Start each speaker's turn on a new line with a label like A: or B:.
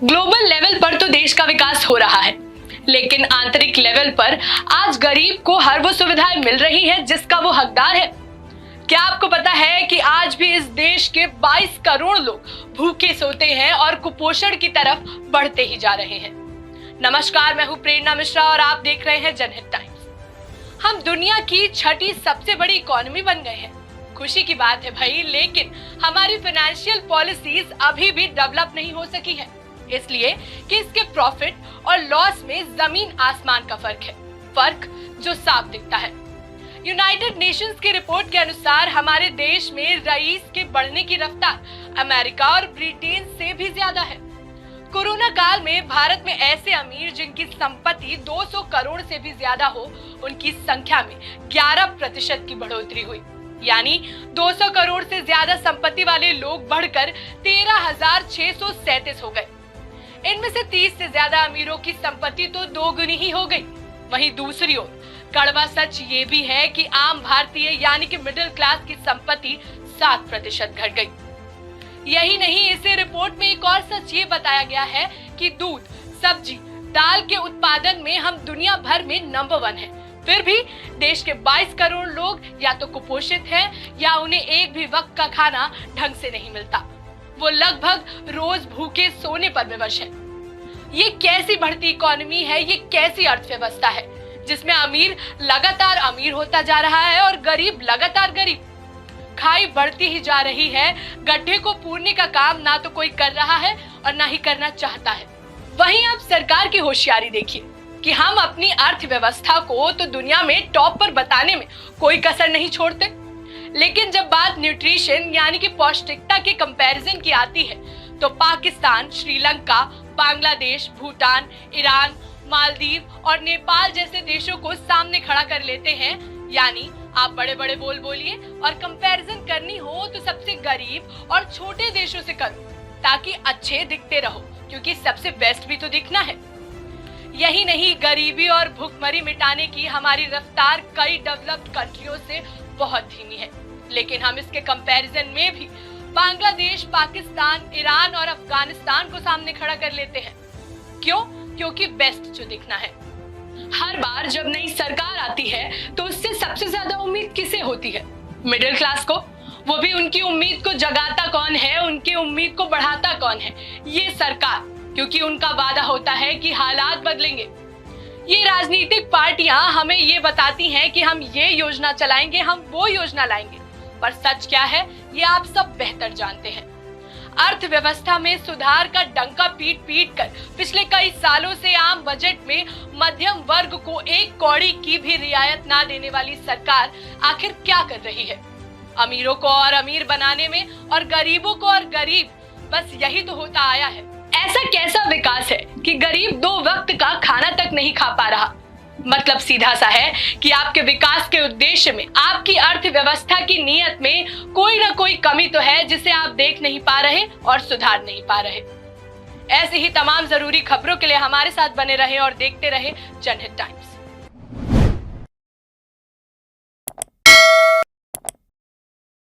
A: Global level पर तो देश का विकास हो रहा है, लेकिन आंतरिक लेवल पर आज गरीब को हर वो सुविधाएं मिल रही है जिसका वो हकदार है। क्या आपको पता है कि आज भी इस देश के 22 करोड़ लोग भूखे सोते हैं और कुपोषण की तरफ बढ़ते ही जा रहे हैं। नमस्कार, मैं हूं प्रेरणा मिश्रा और आप देख रहे हैं जनहित टाइम्स। हम दुनिया की छठी सबसे बड़ी इकोनॉमी बन गए हैं। खुशी की बात है भाई, लेकिन हमारी फाइनेंशियल पॉलिसीज अभी भी डेवलप नहीं हो सकी है, इसलिए कि इसके प्रॉफिट और लॉस में जमीन आसमान का फर्क जो साफ दिखता है। यूनाइटेड नेशंस की रिपोर्ट के अनुसार हमारे देश में रईस के बढ़ने की रफ्तार अमेरिका और ब्रिटेन से भी ज्यादा है। कोरोना काल में भारत में ऐसे अमीर जिनकी संपत्ति 200 करोड़ से भी ज्यादा हो, उनकी संख्या में 11% की बढ़ोतरी हुई, यानी 200 करोड़ से ज्यादा संपत्ति वाले लोग बढ़कर 13,637 हो गए। इनमें से 30 से ज्यादा अमीरों की संपत्ति तो दोगुनी ही हो गई। वहीं दूसरी ओर कड़वा सच ये भी है कि आम भारतीय यानी कि मिडिल क्लास की संपत्ति 7% घट गई। यही नहीं, इसे रिपोर्ट में एक और सच ये बताया गया है कि दूध, सब्जी, दाल के उत्पादन में हम दुनिया भर में नंबर 1 हैं। फिर भी देश के 22 करोड़ लोग या तो कुपोषित हैं या उन्हें एक भी वक्त का खाना ढंग से नहीं मिलता। वो लगभग रोज भूखे सोने पर विवश है। ये कैसी बढ़ती इकोनॉमी है, ये कैसी अर्थव्यवस्था है जिसमें अमीर लगातार अमीर होता जा रहा है और गरीब लगातार गरीब। खाई बढ़ती ही जा रही है। गड्ढे को पूरने का काम ना तो कोई कर रहा है और ना ही करना चाहता है। वहीं आप सरकार की होशियारी देखिए कि हम अपनी अर्थव्यवस्था को तो दुनिया में टॉप पर बताने में कोई कसर नहीं छोड़ते, लेकिन जब बात न्यूट्रिशन यानी कि पौष्टिकता के कंपैरिजन की आती है तो पाकिस्तान, श्रीलंका, बांग्लादेश, भूटान, ईरान, मालदीव और नेपाल जैसे देशों को सामने खड़ा कर लेते हैं। यानी आप बड़े बड़े बोल बोलिए और कंपैरिजन करनी हो तो सबसे गरीब और छोटे देशों से करो, ताकि अच्छे दिखते रहो, क्योंकि सबसे बेस्ट भी तो दिखना है। यही नहीं, गरीबी और भूखमरी मिटाने की हमारी रफ्तार कई डेवलप्ड कंट्रियों से बहुत धीमी है, लेकिन हम इसके कंपैरिजन में भी बांग्लादेश, पाकिस्तान, ईरान और अफगानिस्तान को सामने खड़ा कर लेते हैं। क्यों? क्योंकि बेस्ट जो दिखना है। हर बार जब नई सरकार आती है तो उससे सबसे ज्यादा उम्मीद किसे होती है? मिडिल क्लास को। वो भी उनकी उम्मीद को जगाता कौन है, उनकी उम्मीद को बढ़ाता कौन है? ये सरकार, क्योंकि उनका वादा होता है कि हालात बदलेंगे। ये राजनीतिक पार्टियां हमें ये बताती हैं कि हम ये योजना चलाएंगे, हम वो योजना लाएंगे, पर सच क्या है ये आप सब बेहतर जानते हैं। अर्थव्यवस्था में सुधार का डंका पीट पीट कर पिछले कई सालों से आम बजट में मध्यम वर्ग को एक कौड़ी की भी रियायत ना देने वाली सरकार आखिर क्या कर रही है? अमीरों को और अमीर बनाने में और गरीबों को और गरीब, बस यही तो होता आया है। ऐसा कैसा विकास है कि गरीब 2 वक्त का खाना तक नहीं खा पा रहा? मतलब सीधा सा है कि आपके विकास के उद्देश्य में, आपकी अर्थव्यवस्था की नीयत में कोई ना कोई कमी तो है जिसे आप देख नहीं पा रहे और सुधार नहीं पा रहे। ऐसी ही तमाम जरूरी खबरों के लिए हमारे साथ बने रहे और देखते रहे जनहित टाइम्स।